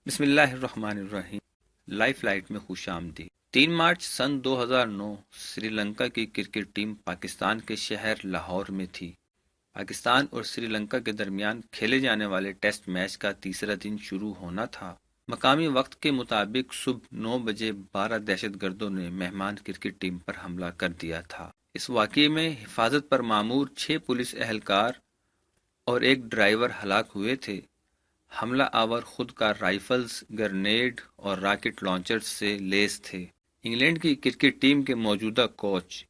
بسم اللہ الرحمن الرحیم۔ لائف لائٹ میں خوش آمدید۔ 3 مارچ سن 2009 سری لنکا کی کرکٹ ٹیم پاکستان کے شہر لاہور میں تھی۔ پاکستان اور سری لنکا کے درمیان کھیلے جانے والے ٹیسٹ میچ کا تیسرا دن شروع ہونا تھا۔ مقامی وقت کے مطابق صبح 9 بجے 12 دہشت گردوں نے مہمان کرکٹ ٹیم پر حملہ کر دیا تھا۔ اس واقعے میں حفاظت پر مامور 6 پولیس اہلکار اور ایک ڈرائیور ہلاک ہوئے تھے۔ حملہ آور خود کار رائفلز، گرنیڈ اور راکٹ لانچرز سے لیس تھے۔ انگلینڈ کی کرکٹ ٹیم کے موجودہ کوچ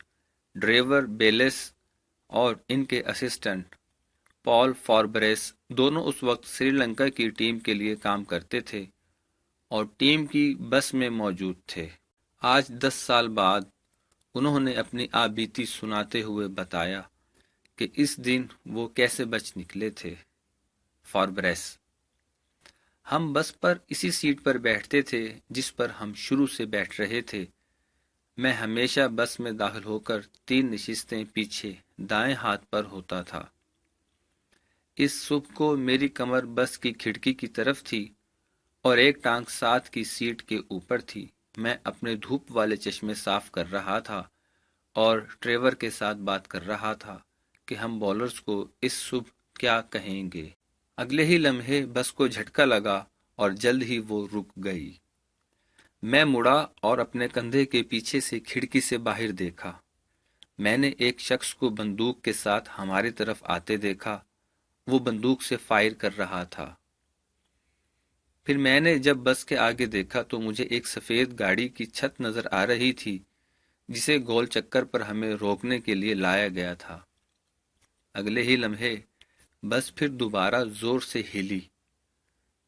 ڈریور بیلس اور ان کے اسسٹنٹ پال فاربریس دونوں اس وقت سری لنکا کی ٹیم کے لیے کام کرتے تھے اور ٹیم کی بس میں موجود تھے۔ آج 10 سال بعد انہوں نے اپنی آبیتی سناتے ہوئے بتایا کہ اس دن وہ کیسے بچ نکلے تھے۔ فاربریس: ہم بس پر اسی سیٹ پر بیٹھتے تھے جس پر ہم شروع سے بیٹھ رہے تھے۔ میں ہمیشہ بس میں داخل ہو کر 3 نشستیں پیچھے دائیں ہاتھ پر ہوتا تھا۔ اس صبح کو میری کمر بس کی کھڑکی کی طرف تھی اور ایک ٹانگ ساتھ کی سیٹ کے اوپر تھی۔ میں اپنے دھوپ والے چشمے صاف کر رہا تھا اور ٹریور کے ساتھ بات کر رہا تھا کہ ہم بولرز کو اس صبح کیا کہیں گے۔ اگلے ہی لمحے بس کو جھٹکا لگا اور جلد ہی وہ رک گئی۔ میں مڑا اور اپنے کندھے کے پیچھے سے کھڑکی سے باہر دیکھا۔ میں نے ایک شخص کو بندوق کے ساتھ ہماری طرف آتے دیکھا۔ وہ بندوق سے فائر کر رہا تھا۔ پھر میں نے جب بس کے آگے دیکھا تو مجھے ایک سفید گاڑی کی چھت نظر آ رہی تھی جسے گول چکر پر ہمیں روکنے کے لیے لایا گیا تھا۔ اگلے ہی لمحے بس پھر دوبارہ زور سے ہلی۔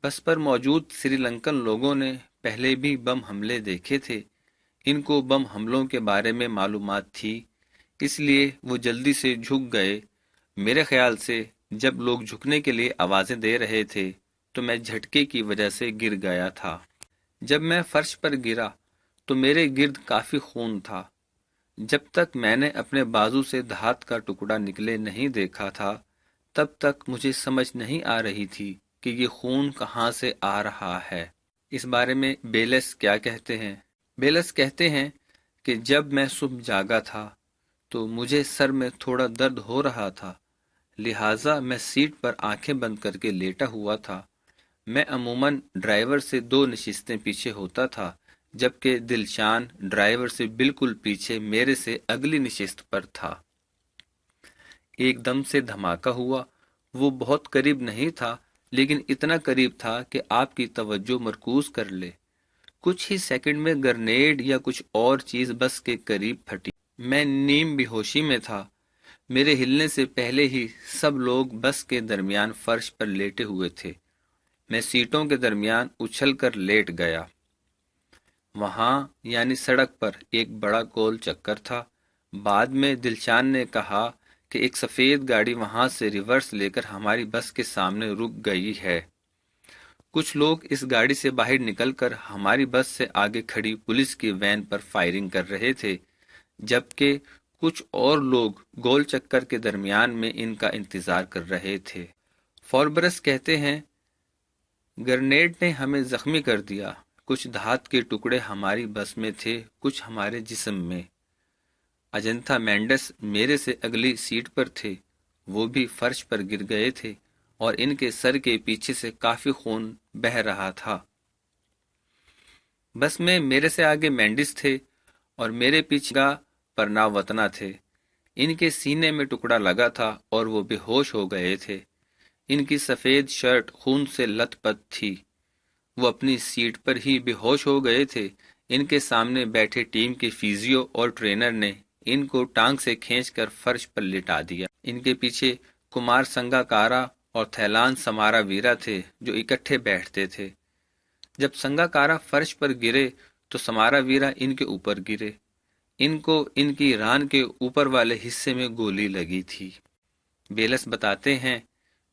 بس پر موجود سری لنکن لوگوں نے پہلے بھی بم حملے دیکھے تھے۔ ان کو بم حملوں کے بارے میں معلومات تھی، اس لیے وہ جلدی سے جھک گئے۔ میرے خیال سے جب لوگ جھکنے کے لیے آوازیں دے رہے تھے تو میں جھٹکے کی وجہ سے گر گیا تھا۔ جب میں فرش پر گرا تو میرے گرد کافی خون تھا۔ جب تک میں نے اپنے بازو سے دھات کا ٹکڑا نکلے نہیں دیکھا تھا تب تک مجھے سمجھ نہیں آ رہی تھی کہ یہ خون کہاں سے آ رہا ہے۔ اس بارے میں بیلس کیا کہتے ہیں؟ بیلس کہتے ہیں کہ جب میں صبح جاگا تھا تو مجھے سر میں تھوڑا درد ہو رہا تھا، لہٰذا میں سیٹ پر آنکھیں بند کر کے لیٹا ہوا تھا۔ میں عموماً ڈرائیور سے 2 نشستیں پیچھے ہوتا تھا، جبکہ دلشان ڈرائیور سے بالکل پیچھے میرے سے اگلی نشست پر تھا۔ ایک دم سے دھماکہ ہوا۔ وہ بہت قریب نہیں تھا لیکن اتنا قریب تھا کہ آپ کی توجہ مرکوز کر لے۔ کچھ ہی سیکنڈ میں گرنیڈ یا کچھ اور چیز بس کے قریب پھٹی۔ میں نیم بے ہوشی میں تھا۔ میرے ہلنے سے پہلے ہی سب لوگ بس کے درمیان فرش پر لیٹے ہوئے تھے۔ میں سیٹوں کے درمیان اچھل کر لیٹ گیا۔ وہاں یعنی سڑک پر ایک بڑا گول چکر تھا۔ بعد میں دلشان نے کہا کہ ایک سفید گاڑی وہاں سے ریورس لے کر ہماری بس کے سامنے رک گئی ہے۔ کچھ لوگ اس گاڑی سے باہر نکل کر ہماری بس سے آگے کھڑی پولیس کی وین پر فائرنگ کر رہے تھے، جبکہ کچھ اور لوگ گول چکر کے درمیان میں ان کا انتظار کر رہے تھے۔ فوربرس کہتے ہیں گرنیڈ نے ہمیں زخمی کر دیا۔ کچھ دھات کے ٹکڑے ہماری بس میں تھے، کچھ ہمارے جسم میں۔ اجنتا مینڈس میرے سے اگلی سیٹ پر تھے، وہ بھی فرش پر گر گئے تھے اور ان کے سر کے پیچھے سے کافی خون بہہ رہا تھا۔ بس میں میرے سے آگے مینڈس تھے اور میرے پیچھے پرناوتنا تھے۔ ان کے سینے میں ٹکڑا لگا تھا اور وہ بے ہوش ہو گئے تھے۔ ان کی سفید شرٹ خون سے لت پت تھی۔ وہ اپنی سیٹ پر ہی بے ہوش ہو گئے تھے۔ ان کے سامنے بیٹھے ٹیم کے فیزیو اور ٹرینر نے ان کو ٹانگ سے کھینچ کر فرش پر لٹا دیا۔ ان کے پیچھے کمار سنگا کارا اور تھیلان سمارا ویرا تھے جو اکٹھے بیٹھتے تھے۔ جب سنگا کارا فرش پر گرے تو سمارا ویرا ان کے اوپر گرے۔ ان کو ان کی ران کے اوپر والے حصے میں گولی لگی تھی۔ بیلس بتاتے ہیں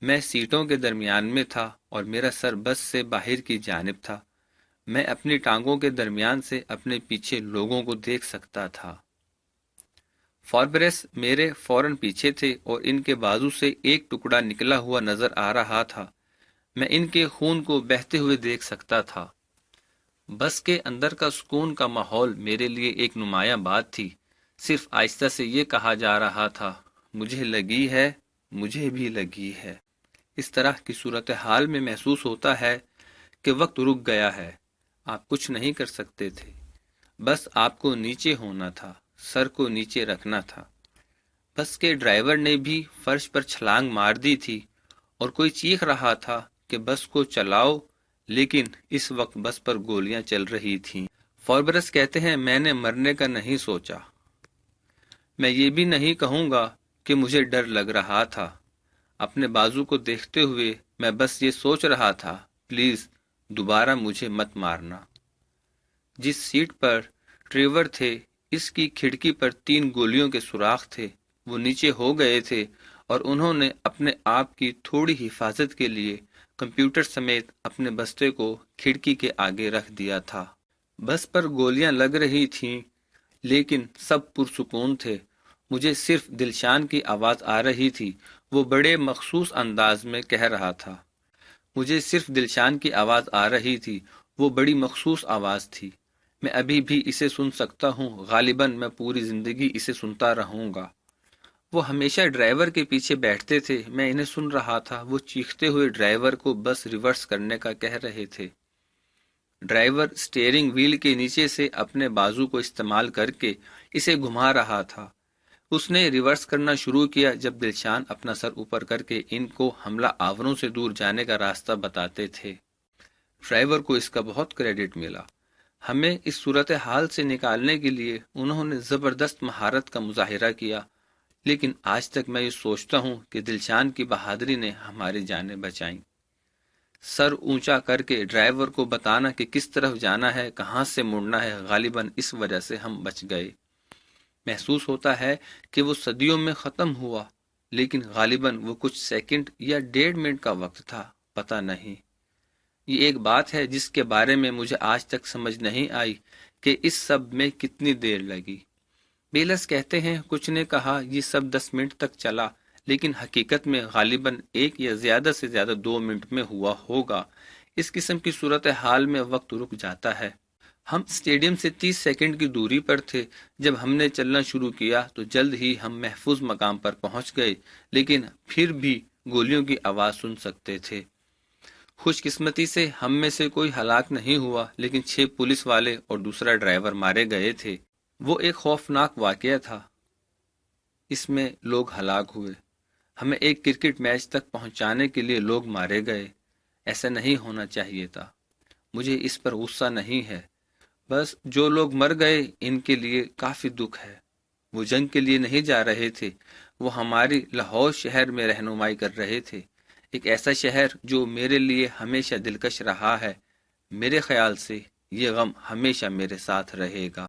میں سیٹوں کے درمیان میں تھا اور میرا سر بس سے باہر کی جانب تھا۔ میں اپنی ٹانگوں کے درمیان سے اپنے پیچھے لوگوں کو دیکھ سکتا تھا۔ فاربریس میرے فوراً پیچھے تھے اور ان کے بازو سے ایک ٹکڑا نکلا ہوا نظر آ رہا تھا۔ میں ان کے خون کو بہتے ہوئے دیکھ سکتا تھا۔ بس کے اندر کا سکون کا ماحول میرے لیے ایک نمایاں بات تھی۔ صرف آہستہ سے یہ کہا جا رہا تھا، مجھے لگی ہے، مجھے بھی لگی ہے۔ اس طرح کی صورتحال میں محسوس ہوتا ہے کہ وقت رک گیا ہے۔ آپ کچھ نہیں کر سکتے تھے، بس آپ کو نیچے ہونا تھا، سر کو نیچے رکھنا تھا۔ بس کے ڈرائیور نے بھی فرش پر چھلانگ مار دی تھی اور کوئی چیخ رہا تھا کہ بس کو چلاؤ، لیکن اس وقت بس پر گولیاں چل رہی تھیں۔ فوربرس کہتے ہیں، میں نے مرنے کا نہیں سوچا۔ میں یہ بھی نہیں کہوں گا کہ مجھے ڈر لگ رہا تھا۔ اپنے بازو کو دیکھتے ہوئے میں بس یہ سوچ رہا تھا، پلیز دوبارہ مجھے مت مارنا۔ جس سیٹ پر ٹریور تھے، اس کی کھڑکی پر 3 گولیوں کے سوراخ تھے۔ وہ نیچے ہو گئے تھے اور انہوں نے اپنے آپ کی تھوڑی حفاظت کے لیے کمپیوٹر سمیت اپنے بستے کو کھڑکی کے آگے رکھ دیا تھا۔ بس پر گولیاں لگ رہی تھیں، لیکن سب پرسکون تھے۔ مجھے صرف دلشان کی آواز آ رہی تھی، وہ بڑے مخصوص انداز میں کہہ رہا تھا۔ مجھے صرف دلشان کی آواز آ رہی تھی، وہ بڑی مخصوص آواز تھی۔ میں ابھی بھی اسے سن سکتا ہوں، غالباً میں پوری زندگی اسے سنتا رہوں گا۔ وہ ہمیشہ ڈرائیور کے پیچھے بیٹھتے تھے، میں انہیں سن رہا تھا۔ وہ چیختے ہوئے ڈرائیور کو بس ریورس کرنے کا کہہ رہے تھے۔ ڈرائیور سٹیئرنگ وہیل کے نیچے سے اپنے بازو کو استعمال کر کے اسے گھما رہا تھا۔ اس نے ریورس کرنا شروع کیا جب دلشان اپنا سر اوپر کر کے ان کو حملہ آوروں سے دور جانے کا راستہ بتاتے تھے۔ ڈرائیور کو اس کا بہت کریڈٹ ملا۔ ہمیں اس صورتحال سے نکالنے کے لیے انہوں نے زبردست مہارت کا مظاہرہ کیا، لیکن آج تک میں یہ سوچتا ہوں کہ دلشان کی بہادری نے ہماری جانیں بچائیں۔ سر اونچا کر کے ڈرائیور کو بتانا کہ کس طرف جانا ہے، کہاں سے مڑنا ہے، غالباً اس وجہ سے ہم بچ گئے۔ محسوس ہوتا ہے کہ وہ صدیوں میں ختم ہوا، لیکن غالباً وہ کچھ سیکنڈ یا 1.5 منٹ کا وقت تھا، پتہ نہیں۔ یہ ایک بات ہے جس کے بارے میں مجھے آج تک سمجھ نہیں آئی کہ اس سب میں کتنی دیر لگی۔ بیلس کہتے ہیں، کچھ نے کہا یہ سب 10 منٹ تک چلا، لیکن حقیقت میں غالباً 1 یا زیادہ سے زیادہ 2 منٹ میں ہوا ہوگا۔ اس قسم کی صورتحال میں وقت رک جاتا ہے۔ ہم اسٹیڈیم سے 30 سیکنڈ کی دوری پر تھے۔ جب ہم نے چلنا شروع کیا تو جلد ہی ہم محفوظ مقام پر پہنچ گئے، لیکن پھر بھی گولیوں کی آواز سن سکتے تھے۔ خوش قسمتی سے ہم میں سے کوئی ہلاک نہیں ہوا، لیکن 6 پولیس والے اور دوسرا ڈرائیور مارے گئے تھے۔ وہ ایک خوفناک واقعہ تھا، اس میں لوگ ہلاک ہوئے۔ ہمیں ایک کرکٹ میچ تک پہنچانے کے لیے لوگ مارے گئے۔ ایسا نہیں ہونا چاہیے تھا۔ مجھے اس پر غصہ نہیں ہے، بس جو لوگ مر گئے ان کے لیے کافی دکھ ہے۔ وہ جنگ کے لیے نہیں جا رہے تھے، وہ ہماری لاہور شہر میں رہنمائی کر رہے تھے، ایک ایسا شہر جو میرے لیے ہمیشہ دلکش رہا ہے۔ میرے خیال سے یہ غم ہمیشہ میرے ساتھ رہے گا۔